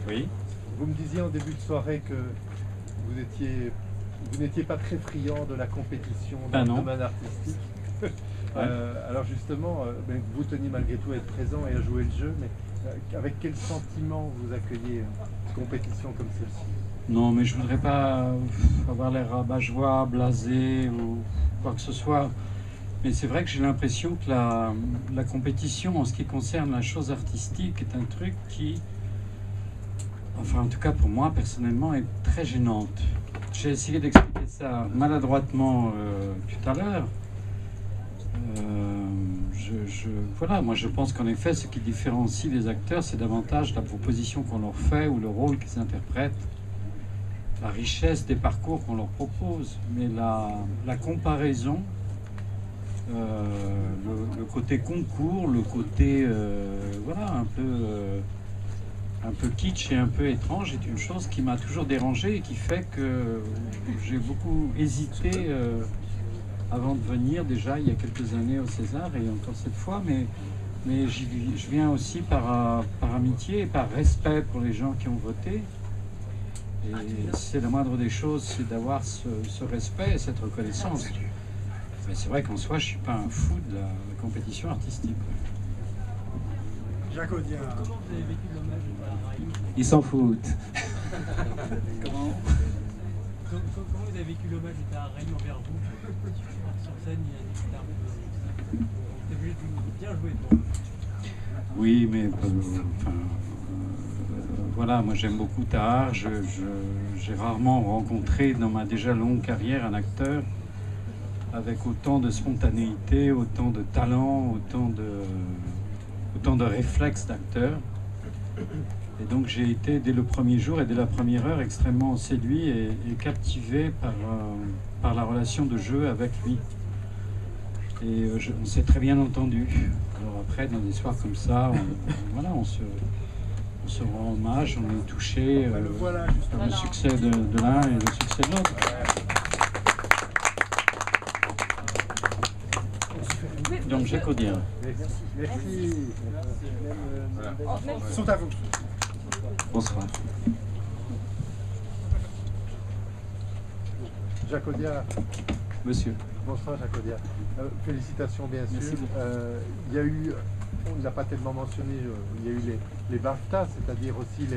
Oui. Vous me disiez en début de soirée que vous n'étiez pas très friand de la compétition dans le domaine artistique. Alors justement, vous teniez malgré tout à être présent et à jouer le jeu, mais avec quel sentiment vous accueillez une compétition comme celle-ci? Non, mais je voudrais pas avoir l'air rabat-joie, blasé ou quoi que ce soit. Mais c'est vrai que j'ai l'impression que la compétition, en ce qui concerne la chose artistique, est un truc qui, enfin en tout cas pour moi personnellement, est très gênante. J'ai essayé d'expliquer ça maladroitement tout à l'heure. Voilà, moi je pense qu'en effet, ce qui différencie les acteurs, c'est davantage la proposition qu'on leur fait ou le rôle qu'ils interprètent, la richesse des parcours qu'on leur propose. Mais la comparaison, le côté concours, le côté voilà, un peu kitsch et un peu étrange est une chose qui m'a toujours dérangé et qui fait que j'ai beaucoup hésité avant de venir déjà il y a quelques années au César et encore cette fois, mais je viens aussi par amitié et par respect pour les gens qui ont voté. Et c'est la moindre des choses, c'est d'avoir ce respect et cette reconnaissance. Mais c'est vrai qu'en soi, je ne suis pas un fou de la compétition artistique. Jacques Audiard. Comment vous avez vécu l'hommage à Raïm? Ils s'en foutent. Comment vous avez vécu l'hommage à Raïm envers vous? Sur scène, il y a des guitares. Vous avez bien joué devant. Oui, mais voilà, moi j'aime beaucoup Tahar. J'ai rarement rencontré dans ma déjà longue carrière un acteur avec autant de spontanéité, autant de talent, autant de réflexes d'acteur. Et donc j'ai été dès le premier jour et dès la première heure extrêmement séduit et captivé par la relation de jeu avec lui. Et on s'est très bien entendu. Alors après, dans des soirs comme ça, voilà, on se rend hommage, on est touché par le succès de l'un et le succès de l'autre. Donc Jacques Audiard. Merci. Sont à vous. Bonsoir. Jacques Audiard. Monsieur. Bonsoir Jacques Audiard. Félicitations bien Merci sûr. Il y a eu, on ne l'a pas tellement mentionné, il y a eu les BAFTA, c'est-à-dire aussi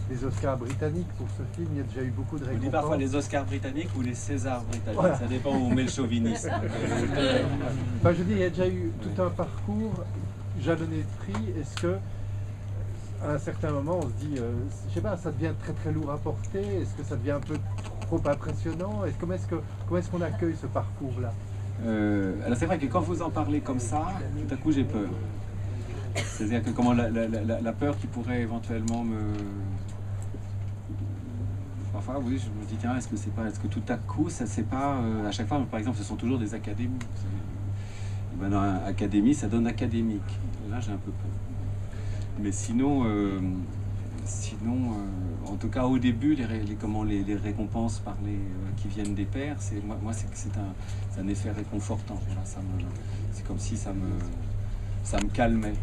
les Oscars britanniques pour ce film. Il y a déjà eu beaucoup de récompenses. On dit parfois les Oscars britanniques ou les Césars britanniques, voilà. Ça dépend où on met le chauvinisme. Je veux dire, il y a déjà eu tout un parcours jalonné de prix. Est-ce que, à un certain moment, on se dit, je sais pas, ça devient très très lourd à porter? Est-ce que ça devient un peu trop impressionnant? Comment est-ce qu'on accueille ce parcours-là? Alors c'est vrai que quand vous en parlez comme ça, tout à coup j'ai peur. C'est-à-dire que comment la peur qui pourrait éventuellement me... Parfois, oui, je me dis, tiens, est-ce que tout à coup, ça c'est pas... à chaque fois, par exemple, ce sont toujours des académies. Et ben, dans académie, ça donne académique. Là, j'ai un peu peur. Mais sinon, en tout cas, au début, les récompenses qui viennent des pairs, c'est un effet réconfortant. Voilà, c'est comme si ça me calmait.